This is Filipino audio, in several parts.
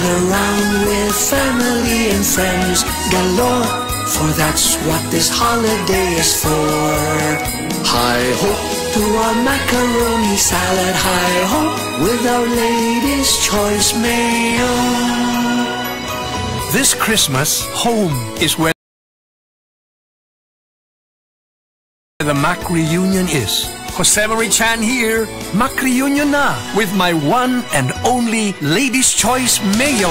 around with family and friends galore, for that's what this holiday is for. Hi-ho to our macaroni salad, hi-ho with our Lady's Choice Mayo. This Christmas, home is where the Mac reunion is. Jose Marie Chan here, Mac reunion na with my one and only Lady's Choice Mayo.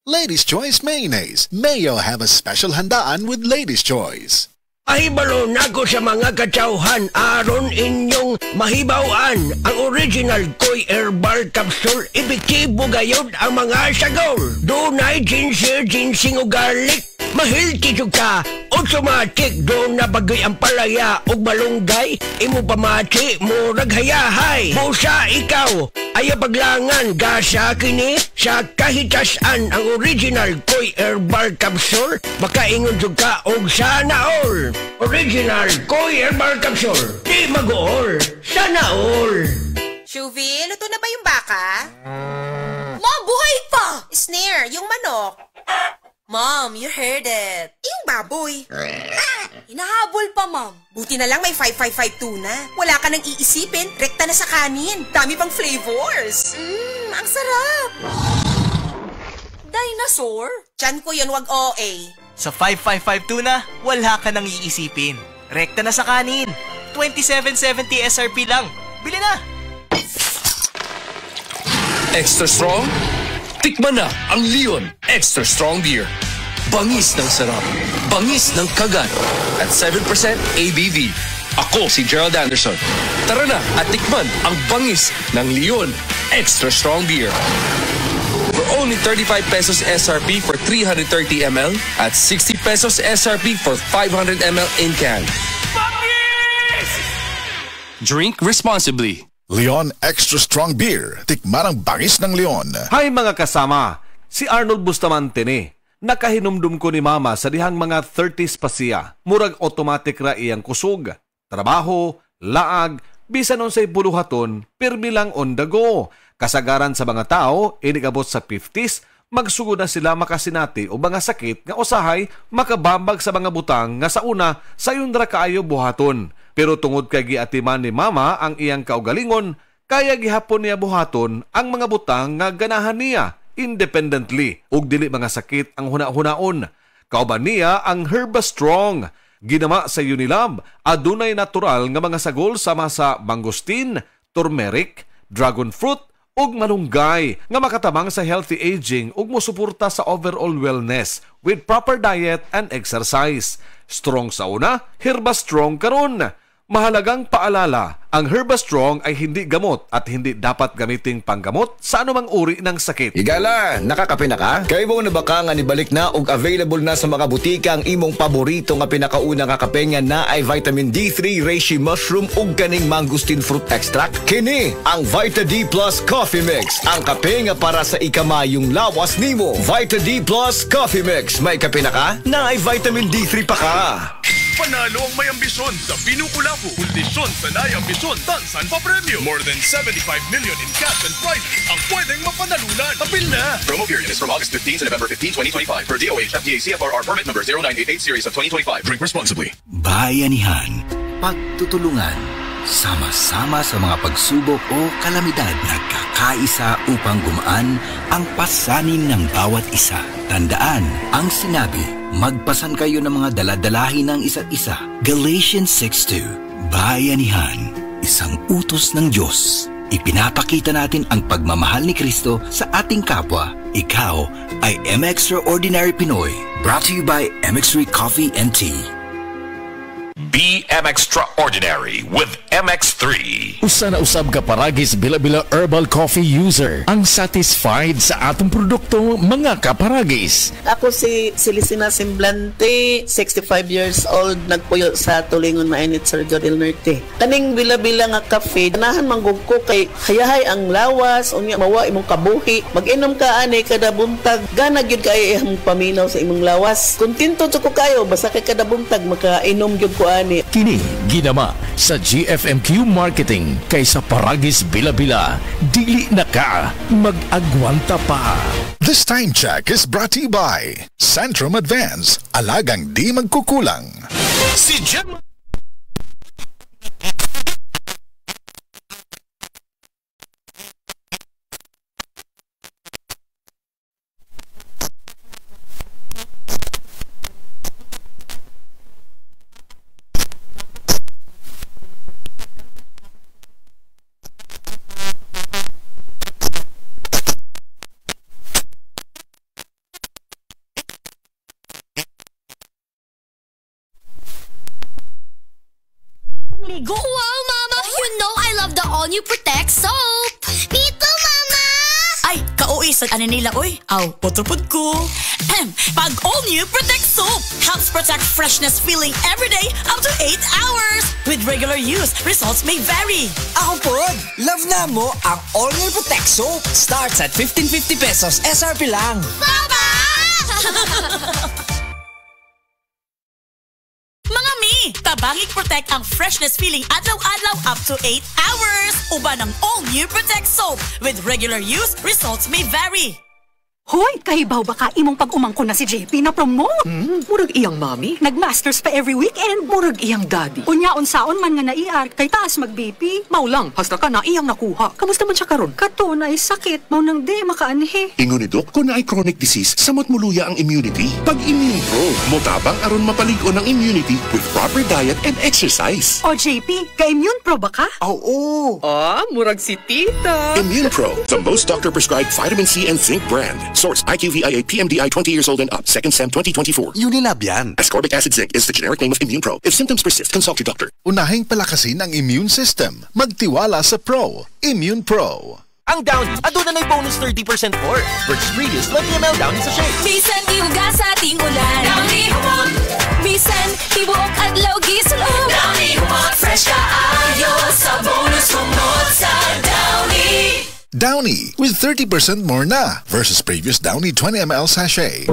Lady's Choice Mayonnaise. Mayo have a special handaan with Lady's Choice. Ay balon ako sa mga katsauhan, aron inyong mahibawan ang original Koy Herbal Capsule. Epektibo gayod ang mga sagol. Dunay ginger, ginseng o garlic. Mahilti ka, automatic. Doon na bagay ang palaya o malunggay. Imo pamati, murag hayahay. Busa ikaw, ay paglangan. Gasa kini sa kahitasan ang original Koy Herbal Capsule. Makaingon ka og sana all. Original Koy Herbal Capsule. Di mag-all, sana all. Shuvi, luto na ba yung baka? Ma, buhay pa! Snare, yung manok. Mom, you heard it. Yung baboy. Hinahabol pa, Mom. Buti na lang may 555 tuna. Wala ka nang iisipin, rekta na sa kanin. Dami pang flavors. Ang sarap. Dinosaur? Tiyan ko yun, wag OA. Sa 555 tuna, wala ka nang iisipin. Rekta na sa kanin. 27.70 SRP lang. Bili na! Extra strong? Tikman na ang Leon Extra Strong Beer. Bangis ng sarap, bangis ng kagat, at 7% ABV. Ako si Gerald Anderson. Tara na at tikman ang bangis ng Leon Extra Strong Beer. For only 35 pesos SRP for 330 ml at 60 pesos SRP for 500 ml in can. Bangis! Drink responsibly. Leon Extra Strong Beer. Tikman ang bangis ng Leon. Hi mga kasama, si Arnold Bustamante ni. Nakahinumdum ko ni Mama sa dihang mga 30s pa siya. Murag automatic ra iyang kusog. Trabaho, laag, bisan nun sa'y buluhaton, pirmi lang on the go. Kasagaran sa mga tao, inigabot sa 50s, magsugod na sila makasinati o mga sakit nga usahay makabambag sa mga butang nga sa una sayon ra kaayo buhaton. Pero tungod kay giatiman ni Mama ang iyang kaugalingon, kaya gihapon niya buhaton ang mga butang nga ganahan niya independently ug dili mga sakit ang huna-hunaon. Kauban niya ang Herba Strong. Ginama sa Unilab, adunay natural nga mga sagol sama sa mangosteen, turmeric, dragon fruit ug malunggay nga makatabang sa healthy aging ug mosuporta sa overall wellness with proper diet and exercise. Strong sa una, Herba Strong karon. Mahalagang paalala, ang Herba Strong ay hindi gamot at hindi dapat gamiting panggamot sa anumang uri ng sakit. Igala, nakakape na ka? Kaya mo na baka nga nibalik na ug available na sa mga butika ang imong paborito nga pinakauna nga kape nga na ay vitamin D3, reishi mushroom ug kaning mangosteen fruit extract. Kini ang Vita D Plus Coffee Mix, ang kape nga para sa ikamayong lawas nimo. Vita D Plus Coffee Mix, may kape na ka? Na ay vitamin D3 pa ka. Panalo ang may ambisyon sa Binukulapu. Kondisyon sa nai-ambisyon, tansan pa premyo. More than 75 million in cash and prizes ang pwedeng mapanalunan. Apil na! Promo period is from August 15 to November 15, 2025 per DOH FDA CFRR permit number 0988 series of 2025. Drink responsibly. Bayanihan, pagtutulungan, sama-sama sa mga pagsubok o kalamidad, nagkakaisa upang gumaan ang pasanin ng bawat isa. Tandaan ang sinabi, magpasan kayo ng mga daladalahin ng isa't isa. Galatians 6:2. Bayanihan, isang utos ng Diyos. Ipinapakita natin ang pagmamahal ni Kristo sa ating kapwa. Ikaw ay M-Extraordinary Pinoy. Brought to you by MX3 Coffee and Tea. Be M-Extraordinary with MX3. Usa na usab ka paragis bila-bila herbal coffee user ang satisfied sa atong produkto mga kaparagis. Ako si Celicina Semblante, 65 years old, nagpuyo sa Tulingon Mainit, Surigao del Norte. Kaning bila-bila nga kafe, ganahan manggug ko kay hayahay ang lawas, unya mawa imong kabuhi. Mag-inom ka ani kada buntag, gana gyud kay imong paminaw sa imong lawas. Kontento jud ko kayo basta kay kada buntag makainom gyud ko gani. Kini ginama sa GFMQ Marketing kaysa paragis bila-bila, dili na ka mag-agwanta pa. This time check is brought to you by Centrum Advance, alagang di magkukulang. Si Gemma. Go! Wow, Mama! You know I love the all-new Protect soap! Me too, Mama! Ay, kauis at nila, oy. Aw, potropod ko. Pag all-new Protect soap helps protect freshness feeling every day up to 8 hours. With regular use, results may vary. Ako pod, love na mo ang all-new Protect soap. Starts at 15.50 pesos, SRP lang. Papa! Mga mi, tabangig protect ang freshness feeling adlaw-adlaw up to 8 hours. Uban ng all-new Protect soap. With regular use, results may vary. Hoy, kahibaw ba ka imong pag-umangko na si JP na promote? Murag iyang mami. Nag-masters pa every weekend. Murag iyang daddy. Unya-unsaon man nga naiar, kay taas mag-BP. Maulang, hasta ka na iyang nakuha. Kamusta man siya karon? Katunay sakit, mau nang di makaanhi. Ingon ni Doc, kung naay chronic disease, samot muluya ang immunity. Pag Immune Pro, motabang aron mapaligon ang immunity with proper diet and exercise. O JP, ka-Immune Pro ba ka? Oo. Murag si tita. Immune Pro, the most doctor-prescribed vitamin C and zinc brand. Source IQVIA PMDI 20 years old and up. Second SEM 2024. Unilab yan. Ascorbic acid zinc is the generic name of Immune Pro. If symptoms persist, consult your doctor. Unahing palakasin ang immune system. Magtiwala sa Pro. Immune Pro. Ang Downy, aduna na'y bonus 30% more. Versus previous 20 ml Downy sa shake. Bisan iuga sa ating ulan. Downy humot. Bisan tibuok at lawgi sulod. Downy humot. Fresh ka ayo sa bonus humot sa Downy. Downy with 30% more na versus previous Downy 20 ml sachet.